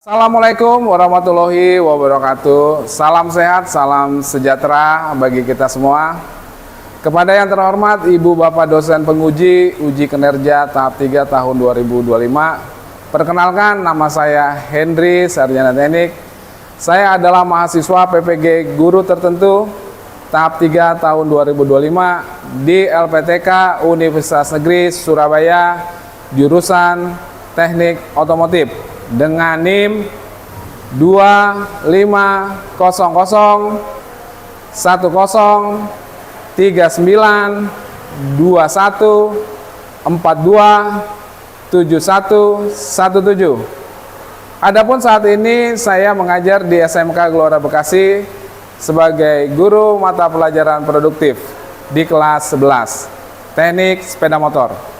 Assalamualaikum warahmatullahi wabarakatuh. Salam sehat, salam sejahtera bagi kita semua. Kepada yang terhormat Ibu Bapak dosen penguji uji kinerja tahap 3 tahun 2025. Perkenalkan, nama saya Hendri Sarjana Teknik. Saya adalah mahasiswa PPG Guru Tertentu tahap 3 tahun 2025 di LPTK Universitas Negeri Surabaya, jurusan Teknik Otomotif dengan NIM 2501103921727117. Adapun saat ini saya mengajar di SMK Gelora Bekasi sebagai guru mata pelajaran produktif di kelas 11 Teknik Sepeda Motor.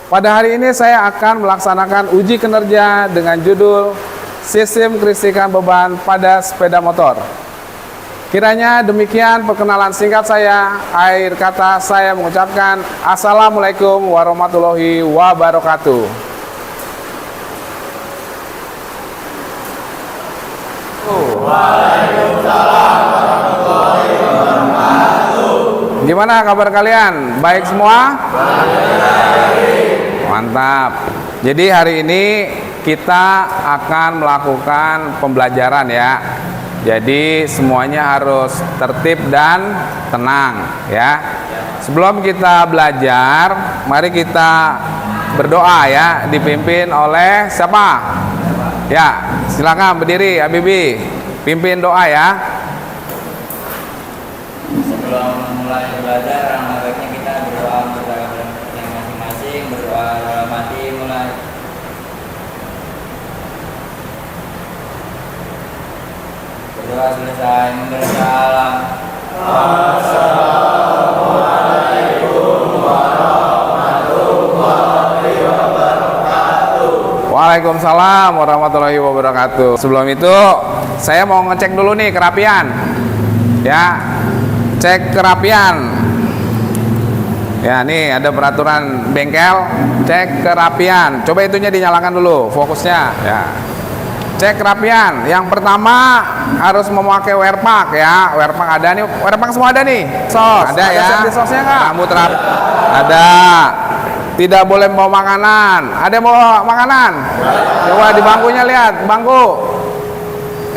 Pada hari ini saya akan melaksanakan uji kinerja dengan judul Sistem Kelistrikan Beban pada Sepeda Motor. Kiranya demikian perkenalan singkat saya. Akhir kata saya mengucapkan Assalamualaikum warahmatullahi wabarakatuh. Waalaikumsalam warahmatullahi wabarakatuh. Gimana kabar kalian? Baik semua? Mantap. Jadi hari ini kita akan melakukan pembelajaran ya. Jadi semuanya harus tertib dan tenang ya. Sebelum kita belajar, mari kita berdoa ya, dipimpin oleh siapa? Ya, silakan berdiri Habibi. Pimpin doa ya. Sebelum mulai belajar, baiknya kita berdoa untuk masing-masing, berdoa dalam hati mulai. Berdoa selesai, memberi salam. Assalamualaikum warahmatullahi wabarakatuh. Waalaikumsalam warahmatullahi wabarakatuh. Sebelum itu saya mau ngecek dulu nih kerapian. Ya, cek kerapian. Ya, nih ada peraturan bengkel, cek kerapian. Coba itunya dinyalakan dulu, fokusnya ya. Cek kerapian. Yang pertama harus memakai wear pack ya. Wear pack ada nih, wear pack semua ada nih. Sos, ada ya. Safety sosnya nggak? Rambut rapi. Ada. Tidak boleh bawa makanan. Ada yang bawa makanan? Coba di bangkunya lihat, bangku.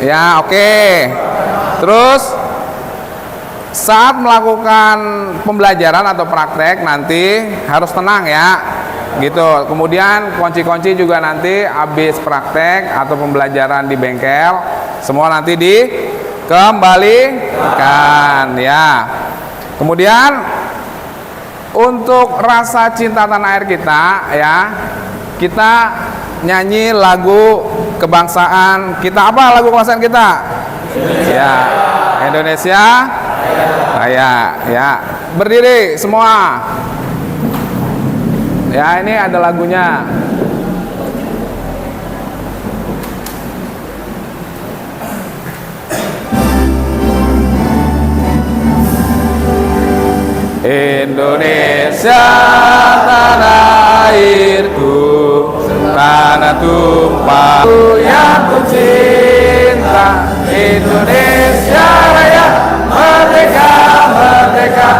Ya, oke. Terus saat melakukan pembelajaran atau praktek nanti harus tenang ya, gitu. Kemudian kunci-kunci juga nanti habis praktek atau pembelajaran di bengkel semua nanti dikembalikan ya. Kemudian untuk rasa cinta tanah air kita ya, kita nyanyi lagu kebangsaan kita. Apa lagu kebangsaan kita? Ya, Indonesia Raya ya. Berdiri semua. Ya, ini ada lagunya. Indonesia tanah airku, tanah tumpahku yang ku cinta. Indonesia Raya, merdeka, merdeka,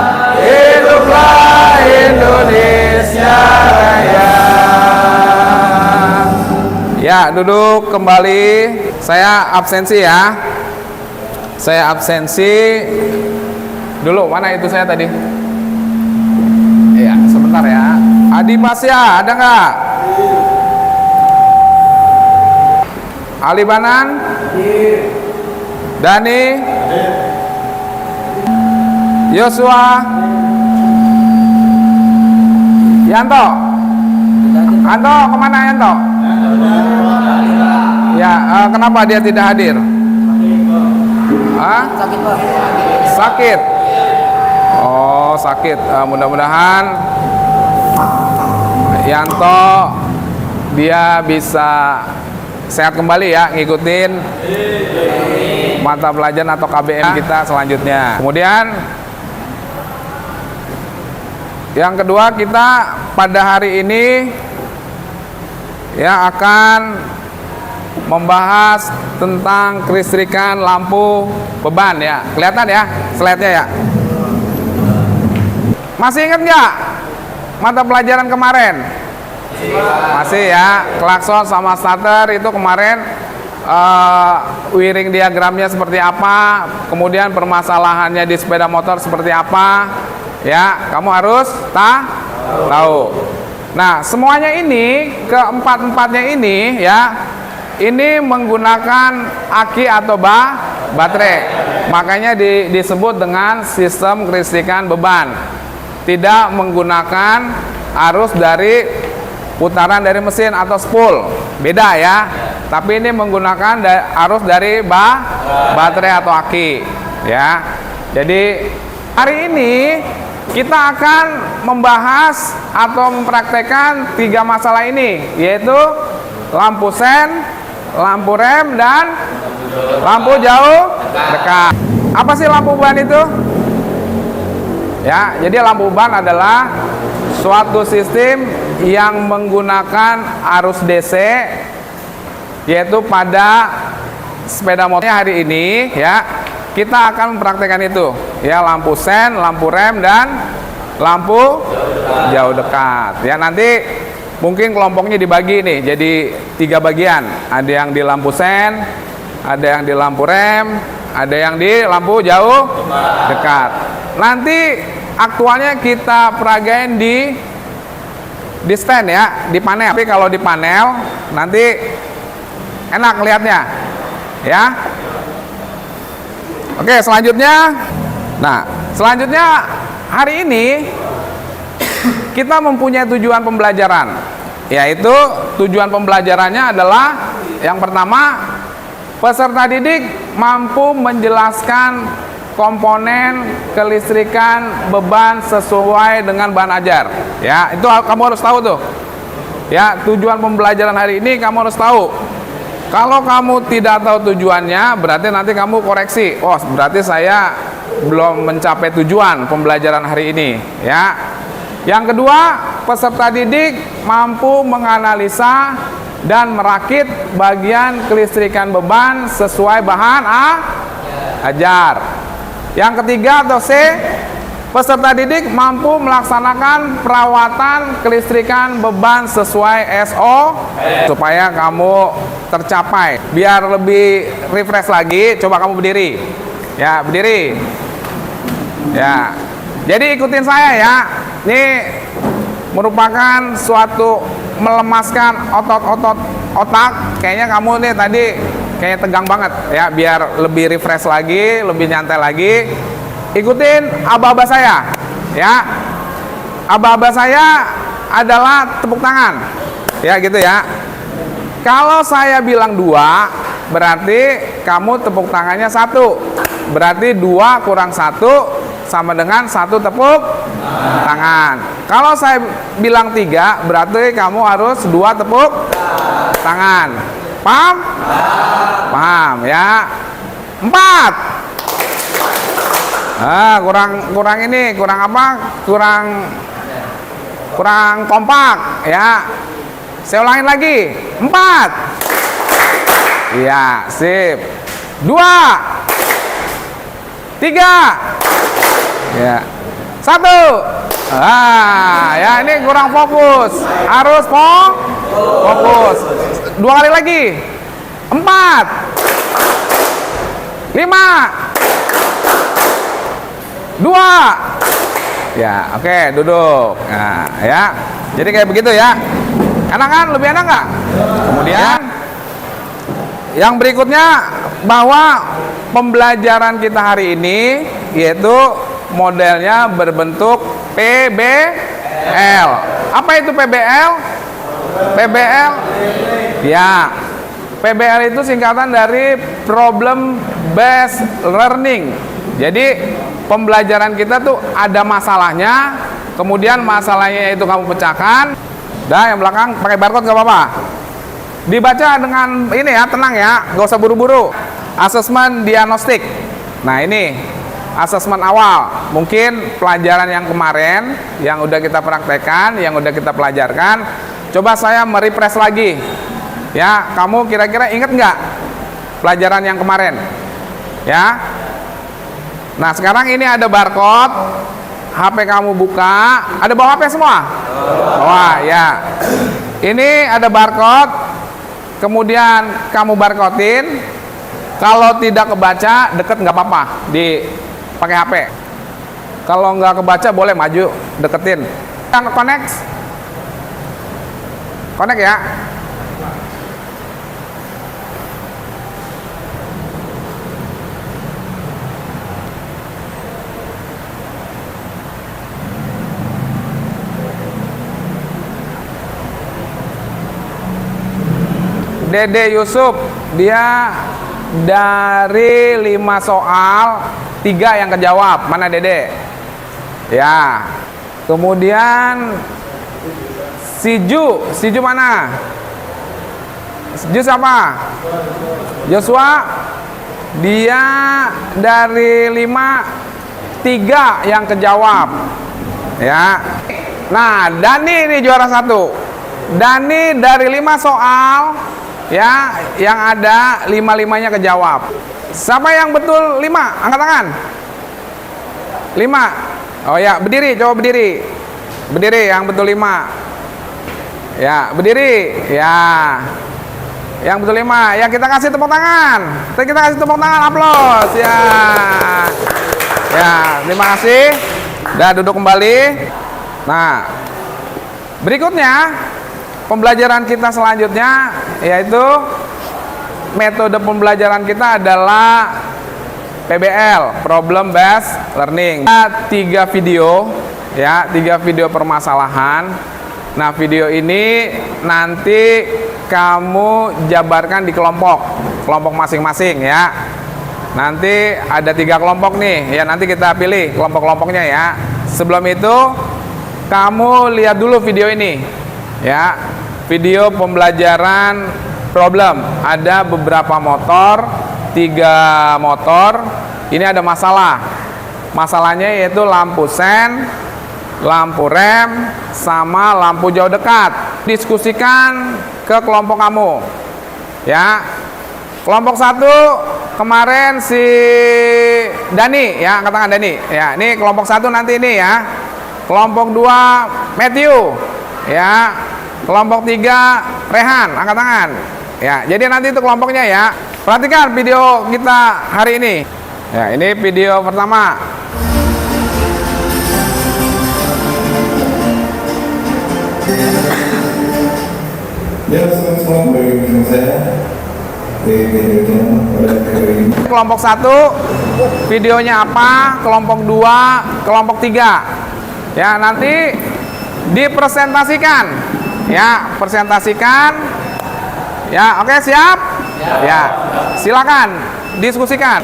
hiduplah Indonesia Raya. Ya, duduk kembali. Saya absensi ya. Saya absensi dulu. Mana itu saya tadi? Iya, sebentar ya. Adi Pasya, ada nggak? Ali Banan? Dani? Yosua? Yanto? Yanto kemana Yanto? Ya, kenapa dia tidak hadir? Hah? Sakit Pak. Sakit? Oh, sakit. Mudah-mudahan Yanto dia bisa sehat kembali ya, ngikutin mata pelajaran atau KBM kita selanjutnya. Kemudian yang kedua, kita pada hari ini ya akan membahas tentang kelistrikan lampu beban ya. Kelihatan ya slide-nya ya. Masih ingat nggak mata pelajaran kemarin? Masih ya. Klakson sama starter itu kemarin wiring diagramnya seperti apa, kemudian permasalahannya di sepeda motor seperti apa ya, kamu harus tahu. Nah, semuanya ini, keempat-empatnya ini ya, ini menggunakan aki atau baterai. Makanya disebut dengan sistem kelistrikan beban. Tidak menggunakan arus dari putaran dari mesin atau spool. Beda ya. Tapi ini menggunakan arus dari baterai atau aki ya. Jadi hari ini kita akan membahas atau mempraktekkan 3 masalah ini, yaitu lampu sen, lampu rem, dan lampu jauh dekat. Apa sih lampu beban itu? Ya, jadi lampu beban adalah suatu sistem yang menggunakan arus DC, yaitu pada sepeda motornya hari ini ya, kita akan mempraktekkan itu ya, lampu sen, lampu rem, dan lampu jauh dekat ya. Nanti mungkin kelompoknya dibagi nih jadi 3 bagian, ada yang di lampu sen, ada yang di lampu rem, ada yang di lampu jauh dekat. Nanti aktualnya kita peragain di stand ya, di panel. Tapi kalau di panel nanti enak lihatnya ya. Oke, selanjutnya. Nah, selanjutnya hari ini kita mempunyai tujuan pembelajaran, yaitu tujuan pembelajarannya adalah yang pertama, peserta didik mampu menjelaskan komponen kelistrikan beban sesuai dengan bahan ajar ya. Itu kamu harus tahu tuh ya, tujuan pembelajaran hari ini kamu harus tahu. Kalau kamu tidak tahu tujuannya, berarti nanti kamu koreksi. Oh, berarti saya belum mencapai tujuan pembelajaran hari ini ya. Yang kedua, peserta didik mampu menganalisa dan merakit bagian kelistrikan beban sesuai bahan ajar. Yang ketiga atau C, peserta didik mampu melaksanakan perawatan kelistrikan beban sesuai SO supaya kamu tercapai. Biar lebih refresh lagi, coba kamu berdiri. Ya, berdiri. Ya. Jadi ikutin saya ya. Ini merupakan suatu melemaskan otot-otot otak. Kayaknya kamu nih tadi kayak tegang banget ya, biar lebih refresh lagi, lebih nyantai lagi. Ikutin aba-aba saya ya. Aba-aba saya adalah tepuk tangan ya, gitu ya. Kalau saya bilang 2, berarti kamu tepuk tangannya 1. Berarti 2 kurang 1 sama dengan 1 tepuk tangan. Kalau saya bilang 3, berarti kamu harus 2 tepuk tangan. Paham? Paham ya. 4. Kurang ini, kurang apa? Kurang kompak ya. Saya ulangin lagi. 4. Iya, sip. 2. 3. Ya. 1. Ya ini kurang fokus. Harus fokus. 2 kali lagi. 4. 5. 2. Ya, oke, duduk. Nah, ya. Jadi kayak begitu ya. Enak kan? Lebih enak nggak? Kemudian yang berikutnya, bahwa pembelajaran kita hari ini yaitu modelnya berbentuk PBL. Apa itu PBL? PBL ya, PBL itu singkatan dari Problem Based Learning. Jadi pembelajaran kita tuh ada masalahnya, kemudian masalahnya itu kamu pecahkan. Dan yang belakang pakai barcode gak apa-apa. Dibaca dengan ini ya, tenang ya, gak usah buru-buru. Asesmen diagnostik. Nah ini asesmen awal. Mungkin pelajaran yang kemarin yang udah kita praktekkan, yang udah kita pelajarkan, coba saya merefresh lagi Ya, kamu kira-kira inget nggak pelajaran yang kemarin? Ya. Nah, sekarang ini ada barcode. HP kamu buka. Ada bawa HP semua? Wah, ya. Ini ada barcode. Kemudian kamu barcodein. Kalau tidak kebaca, deket nggak apa-apa. Pakai HP. Kalau nggak kebaca, boleh maju, deketin. Yang connect ya. Dede Yusuf, dia dari 5 soal 3 yang kejawab. Mana Dede? Ya. Kemudian Siju mana? Siju siapa? Joshua, dia dari 5 3 yang kejawab. Ya. Nah, Dani ini juara 1. Dani dari 5 soal, ya, yang ada 5-5-nya kejawab. Siapa yang betul 5? Angkat tangan. 5. Oh ya, berdiri, coba berdiri. Berdiri yang betul 5. Ya, berdiri. Ya. Yang betul 5. Ya, kita kasih tepuk tangan. Kita kasih tepuk tangan, aplaus. Ya. Ya, terima kasih. Udah duduk kembali. Nah, berikutnya pembelajaran kita selanjutnya yaitu metode pembelajaran kita adalah PBL, Problem Based Learning. Ada 3 video, ya, 3 video permasalahan. Nah, video ini nanti kamu jabarkan di kelompok masing-masing ya. Nanti ada 3 kelompok nih, ya, nanti kita pilih kelompok-kelompoknya ya. Sebelum itu kamu lihat dulu video ini, ya. Video pembelajaran problem. Ada beberapa motor, 3 motor. Ini ada masalah. Masalahnya yaitu lampu sen, lampu rem, sama lampu jauh dekat. Diskusikan ke kelompok kamu. Ya. Kelompok 1 kemarin si Dani, ya, angkat tangan Dani. Ya, ini kelompok 1 nanti ini ya. Kelompok 2 Matthew. Ya. Kelompok 3 Rehan, angkat tangan. Ya, jadi nanti itu kelompoknya ya. Perhatikan video kita hari ini. Ya, ini video pertama. Ya, semua bagi bersama saya di videonya pada video ini. Kelompok 1 videonya apa? Kelompok 2, kelompok 3. Ya, nanti dipresentasikan. Ya, presentasikan. Ya, oke, siap? Ya. Silakan diskusikan.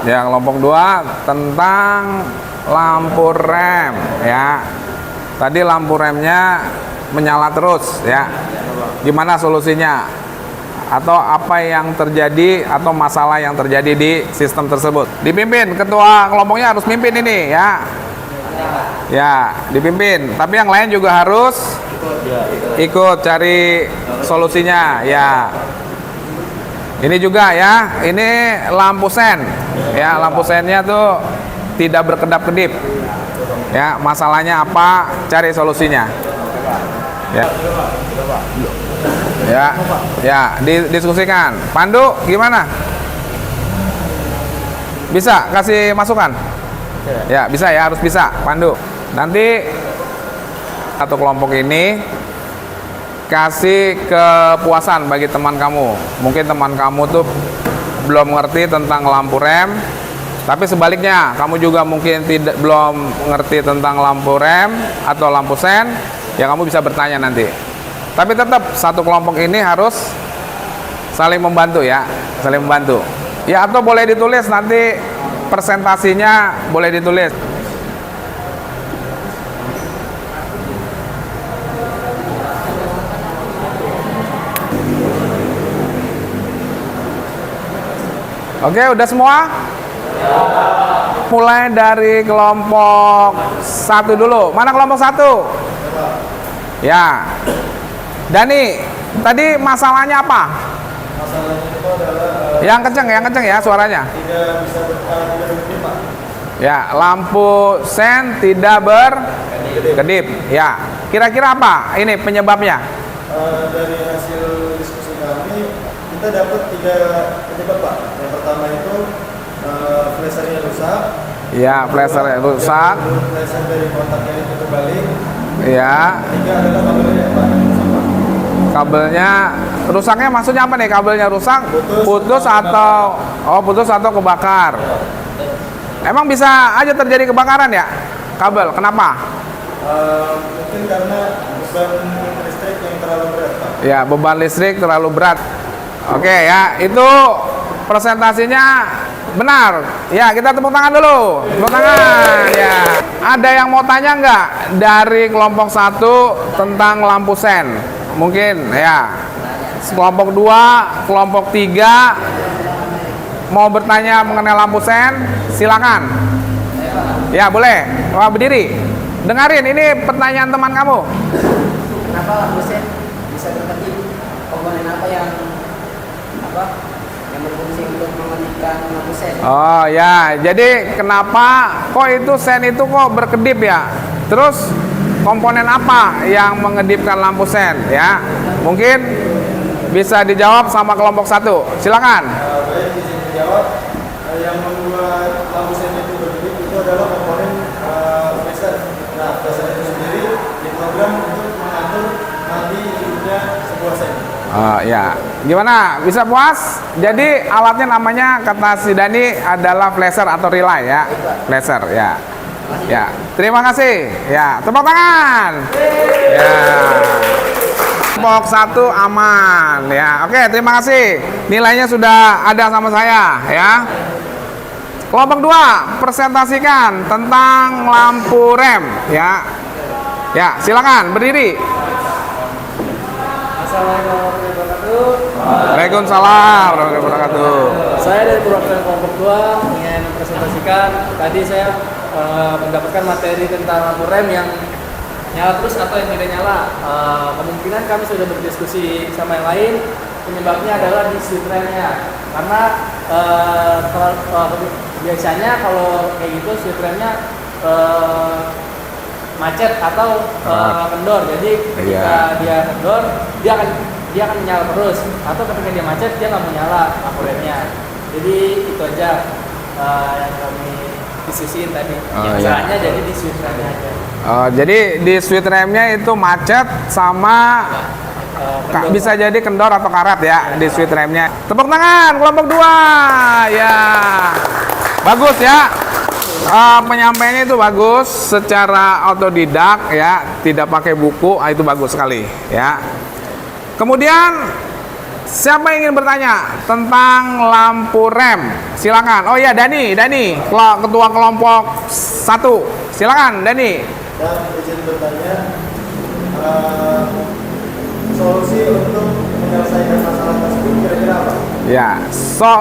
Ya, kelompok 2 tentang lampu rem ya. Tadi lampu remnya menyala terus ya. Gimana solusinya? Atau apa yang terjadi atau masalah yang terjadi di sistem tersebut? Dipimpin, ketua kelompoknya harus mimpin ini ya. Ya, dipimpin. Tapi yang lain juga harus ikut cari solusinya ya. Ini juga ya, ini lampu sen. Ya, lampu sennya tuh tidak berkedap-kedip. Ya, masalahnya apa? Cari solusinya. Ya. Ya, ya, didiskusikan. Pandu gimana? Bisa kasih masukan? Ya, bisa ya, harus bisa. Pandu. Nanti satu kelompok ini kasih kepuasan bagi teman kamu. Mungkin teman kamu tuh belum ngerti tentang lampu rem, tapi sebaliknya kamu juga mungkin belum ngerti tentang lampu rem atau lampu sen. Ya, kamu bisa bertanya nanti. Tapi tetap satu kelompok ini harus saling membantu ya, saling membantu. Ya, atau boleh ditulis nanti presentasinya boleh ditulis. Oke, udah semua? Mulai dari kelompok 1 dulu. Mana kelompok 1? Ya. Dani, tadi masalahnya apa? Masalahnya itu adalah Yang kenceng ya suaranya. tidak bisa berkedip, Pak. Ya, lampu sen tidak berkedip. Ya. Kira-kira apa ini penyebabnya? Dari hasil diskusi kami, kita dapat 3 penyebab, Pak. Yang pertama itu flashernya rusak. Ya, flasher rusak. Flasher dari kontaknya itu terbalik. Ya. Ketiga adalah kabelnya, Pak. Kabelnya rusaknya maksudnya apa nih? Kabelnya rusak, putus atau putus atau kebakar. Emang bisa aja terjadi kebakaran ya? Kabel, kenapa? Mungkin karena beban listrik yang terlalu berat, Pak. Ya, beban listrik terlalu berat. Oke ya, itu presentasinya benar. Ya, kita tepuk tangan dulu. Tepuk tangan. Ya. Ada yang mau tanya nggak dari kelompok 1 tentang lampu sen? Mungkin ya. Kelompok 2, kelompok 3 mau bertanya mengenai lampu sen? Silakan. Ya, boleh. Wah, berdiri. Dengarin, ini pertanyaan teman kamu. Kenapa lampu sen bisa berkedip? Komponen apa yang berfungsi untuk mematikan lampu sen? Oh ya, jadi kenapa kok itu sen itu kok berkedip ya? Terus komponen apa yang mengedipkan lampu sen ya? Mungkin bisa dijawab sama kelompok 1. Silakan. Baik, izin menjawab. Yang membuat lampu sen itu berkedip itu adalah komponen flasher. Nah, flasher itu sendiri diprogram untuk mengatur mati hidupnya sebuah sen. Oh ya, gimana? Bisa puas? Jadi alatnya namanya kata si Dani adalah flasher atau relay ya, flasher ya. Ya, terima kasih. Ya, tepuk tangan. Ya. Kelompok 1 aman ya. Oke, terima kasih. Nilainya sudah ada sama saya ya. Kelompok 2 presentasikan tentang lampu rem ya. Ya, silakan berdiri. Assalamualaikum warahmatullahi wabarakatuh. Waalaikumsalam warahmatullahi wabarakatuh. Saya dari perwakilan kelompok 2 ingin mempresentasikan. Tadi saya mendapatkan materi tentang lampu rem yang nyala terus atau yang tidak nyala. Kemungkinan kami sudah berdiskusi sama yang lain. Penyebabnya adalah di switch remnya. Karena biasanya kalau kayak gitu switch remnya macet atau kendor. Jadi ketika dia kendor, dia akan menyala terus. Atau ketika dia macet, dia nggak menyala lampu remnya. Jadi itu aja yang kami diskusiin tadi. Masalahnya jadi di switch remnya aja. Jadi di switch remnya itu macet sama bisa jadi kendor atau karat ya di switch remnya. Tepuk tangan kelompok 2 ya. Bagus ya. Penyampaiannya itu bagus secara otodidak ya, tidak pakai buku, itu bagus sekali ya. Kemudian siapa yang ingin bertanya tentang lampu rem? Silakan. Oh ya, Dani, ketua kelompok 1. Silakan, Dani. Dan izin bertanya, solusi untuk menyelesaikan masalah tersebut kira-kira apa? Ya,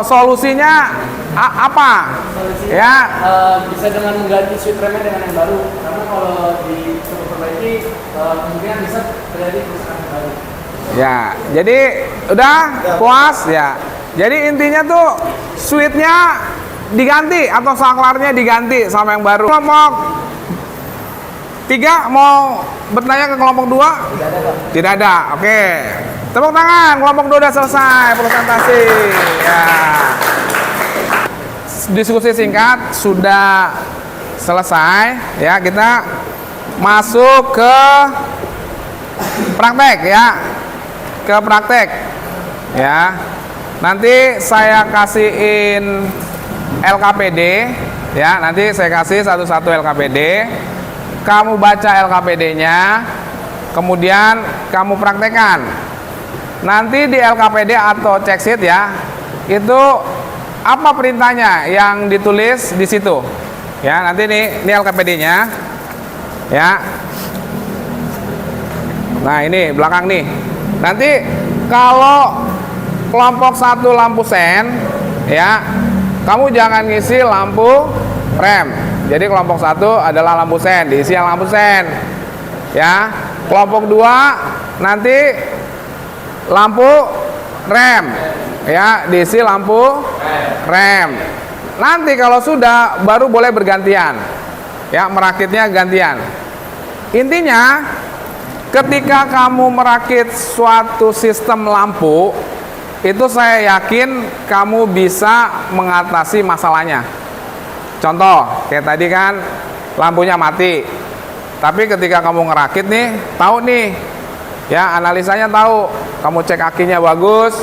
solusinya apa? Solusinya Ya, bisa dengan mengganti switch remnya dengan yang baru. Karena kalau diperbaiki kemungkinan bisa terjadi kerusakan yang baru. ya. Jadi udah puas ya. Jadi intinya tuh switchnya diganti atau saklarnya diganti sama yang baru. Kelompok 3 mau bertanya ke kelompok 2? Tidak ada. Oke. Tepuk tangan. Kelompok 2 udah selesai presentasi. Ya. Diskusi singkat sudah selesai ya. Kita masuk ke praktek ya. Ke praktek ya. Nanti saya kasihin LKPD ya. Nanti saya kasih satu-satu LKPD. Kamu baca LKPD-nya, kemudian kamu praktekkan. Nanti di LKPD atau check sheet ya, itu apa perintahnya yang ditulis di situ. Ya, nanti ini LKPD-nya. Ya. Nah, ini belakang nih. Nanti kalau kelompok 1 lampu sen, ya, kamu jangan ngisi lampu rem. Jadi kelompok 1 adalah lampu sen, diisi yang lampu sen. Ya. Kelompok 2 nanti lampu rem, ya, diisi lampu rem. Nanti kalau sudah baru boleh bergantian, ya, merakitnya gantian. Intinya ketika kamu merakit suatu sistem lampu, itu saya yakin kamu bisa mengatasi masalahnya. Contoh kayak tadi kan lampunya mati, tapi ketika kamu ngerakit nih, tahu nih, ya, analisanya tahu, kamu cek akinya bagus,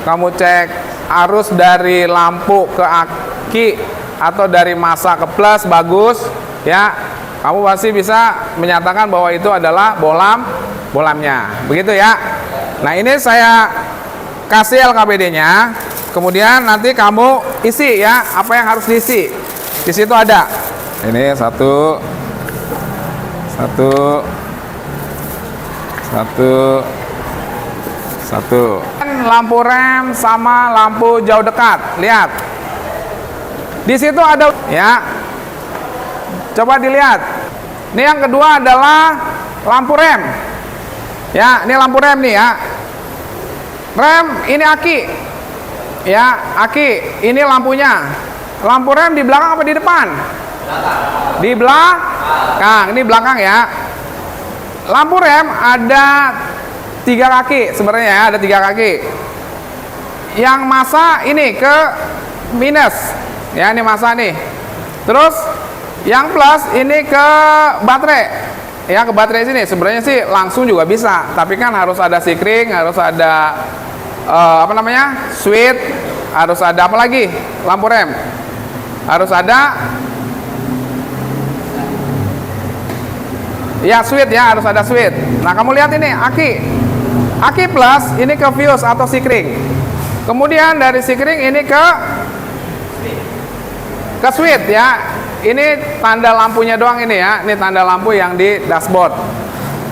kamu cek arus dari lampu ke aki atau dari masa ke plus bagus, ya, kamu pasti bisa menyatakan bahwa itu adalah bolamnya, begitu ya. Nah, ini saya kasih LKPD-nya, kemudian nanti kamu isi ya apa yang harus diisi. Di situ ada. Ini satu. Lampu rem sama lampu jauh dekat. Lihat. Di situ ada ya. Coba dilihat. Ini yang kedua adalah lampu rem. Ya, ini lampu rem nih ya. Rem ini aki. Ya, aki. Ini lampunya. Lampu rem di belakang apa di depan? Di belakang. Ini belakang ya. Lampu rem ada 3 kaki sebenarnya ya, ada 3 kaki. Yang masa ini ke minus. Ya, ini masa nih. Terus yang plus ini ke baterai. Ya, ke baterai sini. Sebenarnya sih langsung juga bisa, tapi kan harus ada sikring, harus ada switch, harus ada apa lagi? Lampu rem. Harus ada ya switch ya, harus ada switch. Nah, kamu lihat ini aki. Aki plus ini ke fuse atau sikring. Kemudian dari sikring ini ke switch ya. Ini tanda lampunya doang ini ya. Ini tanda lampu yang di dashboard.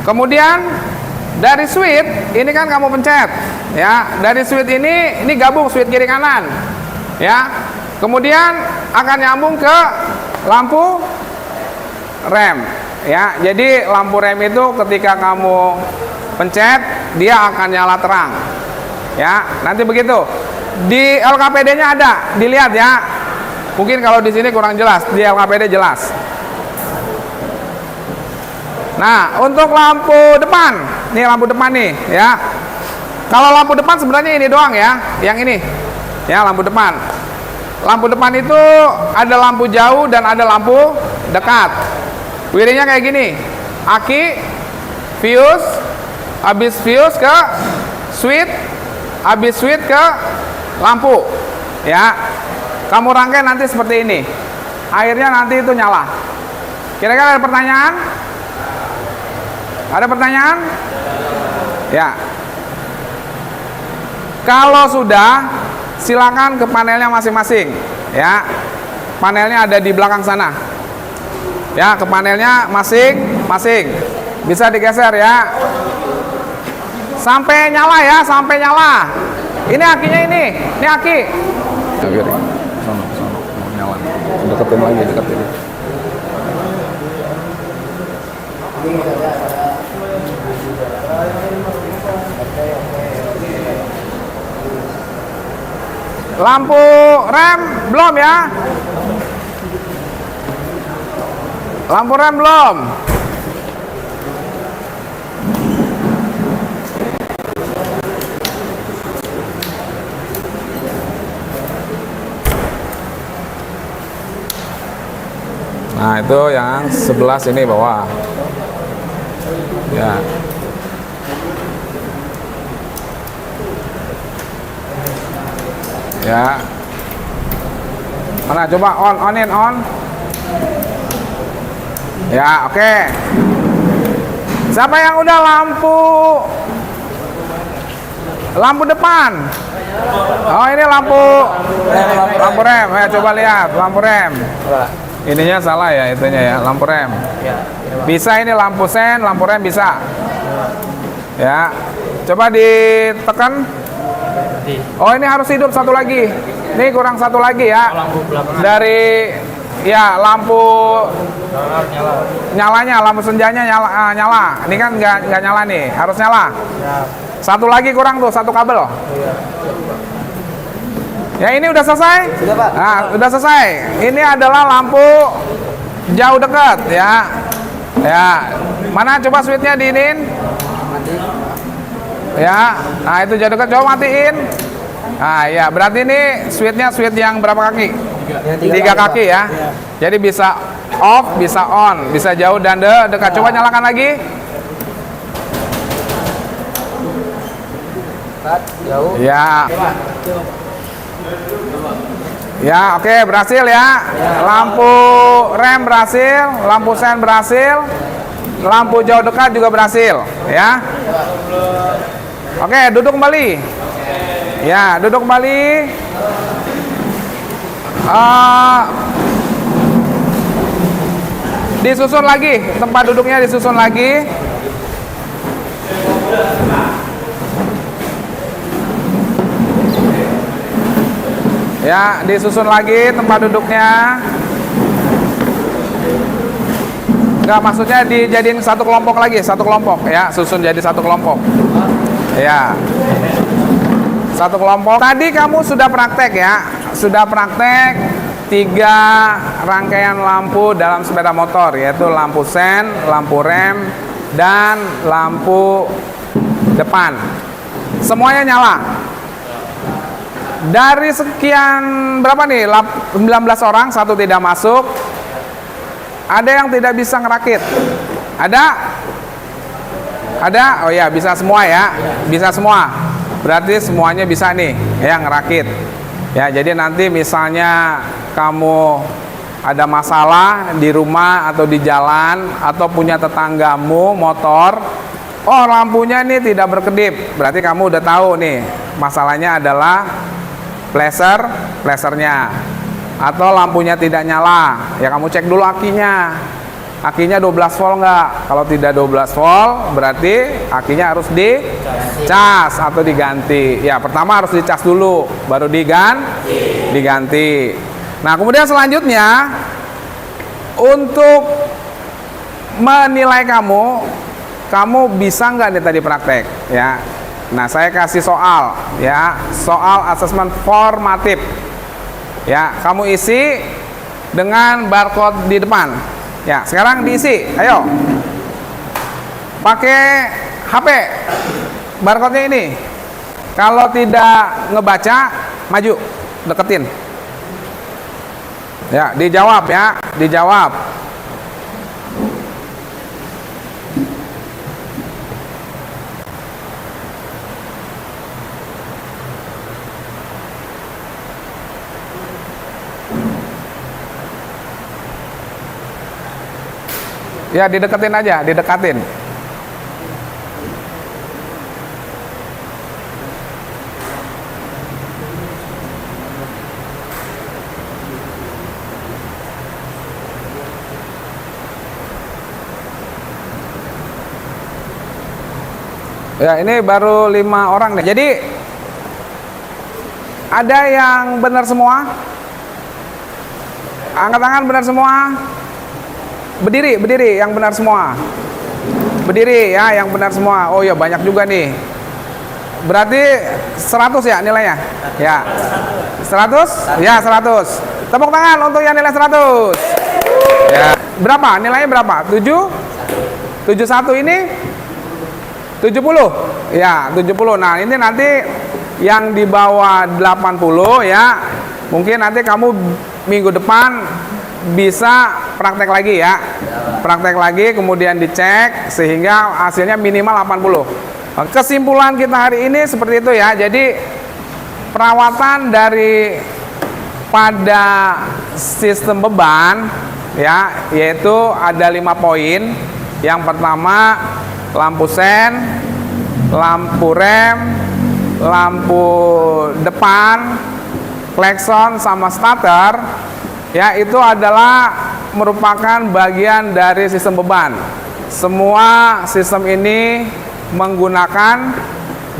Kemudian dari switch ini kan kamu pencet ya. Dari switch ini gabung switch kiri kanan. Ya. Kemudian akan nyambung ke lampu rem. Ya, jadi lampu rem itu ketika kamu pencet dia akan nyala terang. Ya, nanti begitu. Di LKPD-nya ada, dilihat ya. Mungkin kalau di sini kurang jelas, di LKPD jelas. Nah, untuk lampu depan, nih lampu depan nih, ya. Kalau lampu depan sebenarnya ini doang ya, yang ini, ya lampu depan. Lampu depan itu ada lampu jauh dan ada lampu dekat. Wiringnya kayak gini, aki, fuse, habis fuse ke switch, habis switch ke lampu, ya. Kamu rangkai nanti seperti ini, akhirnya nanti itu nyala. Kira-kira ada pertanyaan? Ada pertanyaan? Ya. Kalau sudah, silakan ke panelnya masing-masing, ya. Panelnya ada di belakang sana. Ya, ke panelnya masing-masing. Bisa digeser ya. Sampai nyala ya, sampai nyala. Ini akinya ini aki. Sono, nyala. Deketin lagi, deketin. Lampu rem belum ya? Lampu rem belum? Nah, itu yang 11 ini bawah. Ya. Ya. Mana coba onin on. Ya, oke. Siapa yang udah lampu depan? Oh, ini lampu rem. Ya, coba lihat lampu rem. Ininya salah ya, itunya ya, lampu rem. Bisa ini lampu sen, lampu rem bisa. Ya. Coba ditekan. Oh, ini harus hidup satu lagi. Ini kurang satu lagi ya. Dari ya lampu nyalanya, lampu senjanya nyala. Ini kan nggak nyala nih, harus nyala. Satu lagi kurang tuh, satu kabel. Ya, ini udah selesai? Sudah, Pak. Nah, udah selesai. Ini adalah lampu jauh dekat ya. Ya, mana coba switchnya diinin? Ya, nah itu jauh dekat, coba matiin. Nah, ya berarti ini switchnya switch yang berapa kaki? Tiga kaki ya. Jadi bisa off, bisa on, bisa jauh dan dekat. Coba nyalakan lagi. Jauh. Ya. Ya, oke, berhasil ya. Lampu rem berhasil, lampu sen berhasil, lampu jauh dekat juga berhasil, ya. Oke, duduk kembali. Ya, duduk kembali. Disusun lagi, tempat duduknya disusun lagi. Ya, disusun lagi tempat duduknya. Enggak, maksudnya dijadiin satu kelompok lagi, satu kelompok ya, susun jadi satu kelompok. Ya. Satu kelompok. Tadi kamu sudah praktek ya, sudah praktek 3 rangkaian lampu dalam sepeda motor, yaitu lampu sen, lampu rem, dan lampu depan. Semuanya nyala. Dari sekian berapa nih? 19 orang, satu tidak masuk. Ada yang tidak bisa ngerakit? Ada? Ada? Oh ya, bisa semua ya. Bisa semua. Berarti semuanya bisa nih ya ngerakit. Ya, jadi nanti misalnya kamu ada masalah di rumah atau di jalan atau punya tetanggamu motor, oh lampunya nih tidak berkedip, berarti kamu udah tahu nih masalahnya adalah flashernya, atau lampunya tidak nyala, ya kamu cek dulu akinya 12 volt nggak. Kalau tidak 12 volt berarti akinya harus dicas atau diganti. Ya, pertama harus dicas dulu baru diganti. Nah, kemudian selanjutnya untuk menilai kamu bisa nggak nih tadi praktek ya. Nah, saya kasih soal ya, soal asesmen formatif. Ya, kamu isi dengan barcode di depan. Ya, sekarang diisi. Ayo. Pakai HP. Barcode-nya ini. Kalau tidak ngebaca, maju, deketin. Ya, dijawab ya, dijawab. Ya, dideketin aja, didekatin. Ya, ini baru 5 orang nih. Jadi ada yang benar semua? Angkat tangan benar semua. Berdiri yang benar semua. Berdiri ya yang benar semua. Oh ya, banyak juga nih. Berarti 100 ya nilainya? Ya. 100? Ya, 100. Tepuk tangan untuk yang nilai 100. Ya. Berapa? Nilainya berapa? 7? 71 ini? 70? Ya, 70. Nah, ini nanti yang di bawah 80 ya. Mungkin nanti kamu minggu depan bisa praktek lagi ya. Praktek lagi kemudian dicek sehingga hasilnya minimal 80. Kesimpulan kita hari ini seperti itu ya. Jadi perawatan dari pada sistem beban ya, yaitu ada 5 poin. Yang pertama, lampu sen, lampu rem, lampu depan, klakson sama starter, ya itu adalah merupakan bagian dari sistem beban. Semua sistem ini menggunakan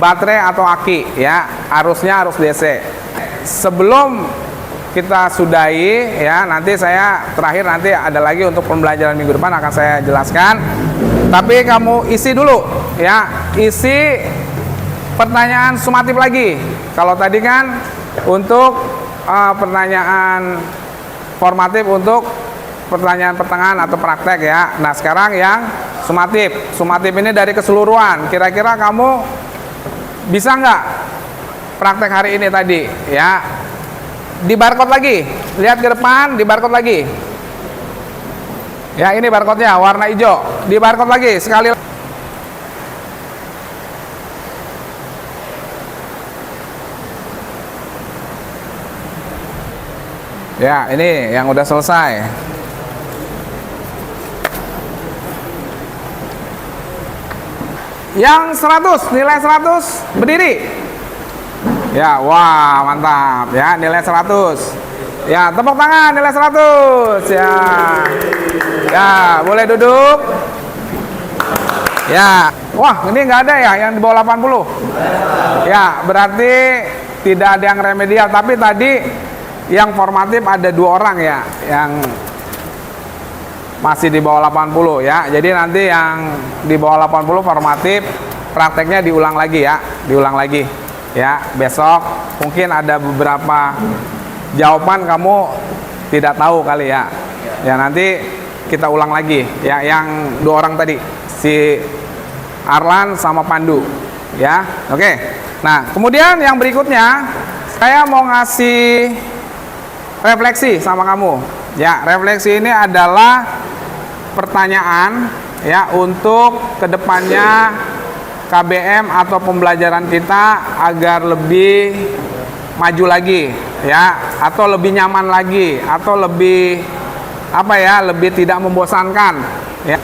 baterai atau aki, ya, arusnya arus DC. Sebelum kita sudahi, ya, nanti saya terakhir nanti ada lagi untuk pembelajaran minggu depan akan saya jelaskan. Tapi kamu isi dulu, ya, isi pertanyaan sumatif lagi. Kalau tadi kan untuk pertanyaan formatif untuk pertanyaan pertengahan atau praktek, ya. Nah sekarang yang sumatif. Sumatif ini dari keseluruhan. Kira-kira kamu bisa nggak praktek hari ini tadi, ya? Di barcode lagi, lihat ke depan, di barcode lagi. Ya ini barcode-nya warna hijau. Di barcode lagi sekali. Ya ini yang udah selesai. Yang 100, nilai 100 berdiri. Ya, wah mantap ya, nilai 100. Ya, tepuk tangan nilai 100. Ya. Ya, boleh duduk. Ya. Wah, ini nggak ada ya yang di bawah 80. Ya, berarti tidak ada yang remedial, tapi tadi yang formatif ada 2 orang ya yang masih di bawah 80 ya. Jadi nanti yang di bawah 80 formatif prakteknya diulang lagi ya, diulang lagi. Ya, besok mungkin ada beberapa jawaban kamu tidak tahu kali ya. Ya nanti kita ulang lagi ya, yang 2 orang tadi, si Arlan sama Pandu ya. Oke. Nah, kemudian yang berikutnya saya mau ngasih refleksi sama kamu. Ya, refleksi ini adalah pertanyaan ya untuk kedepannya KBM atau pembelajaran kita agar lebih maju lagi ya, atau lebih nyaman lagi, atau lebih apa ya, lebih tidak membosankan ya.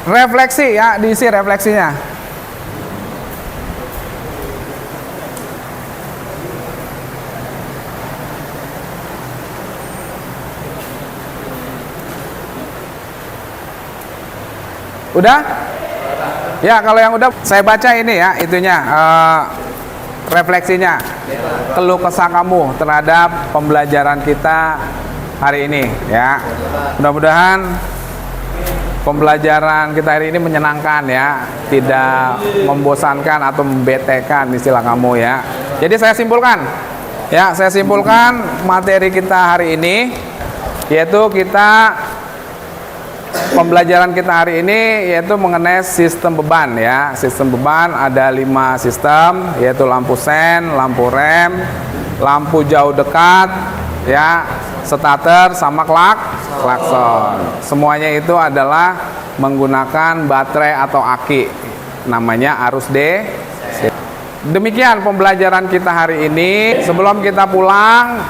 Refleksi ya, diisi refleksinya. Udah? Ya, kalau yang udah saya baca ini ya, itunya refleksinya. Keluh kesah kamu terhadap pembelajaran kita hari ini ya. Mudah-mudahan pembelajaran kita hari ini menyenangkan ya, tidak membosankan atau membetekan istilah kamu ya. Jadi saya simpulkan ya, saya simpulkan materi kita hari ini, yaitu kita pembelajaran kita hari ini yaitu mengenai sistem beban ya. Sistem beban ada 5 sistem, yaitu lampu sen, lampu rem, lampu jauh dekat ya, starter sama klakson. Semuanya itu adalah menggunakan baterai atau aki, namanya arus DC. Demikian pembelajaran kita hari ini. Sebelum kita pulang,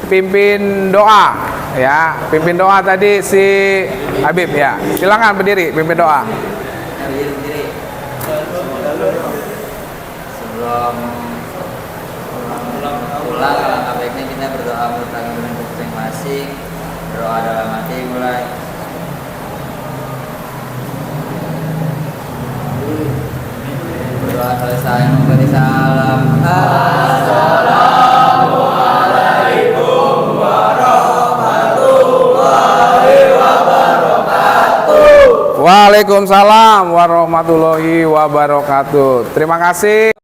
pimpin doa ya, pimpin doa tadi si Habib ya. Silakan berdiri, pimpin doa. Berdiri. Sebelum pulang, alangkah baiknya kita berdoa menurut agama masing-masing. Berdoa dalam hati mulai. Berdoa selesai memberi salam. Assalamualaikum warahmatullahi wabarakatuh. Waalaikumsalam warahmatullahi wabarakatuh. Terima kasih.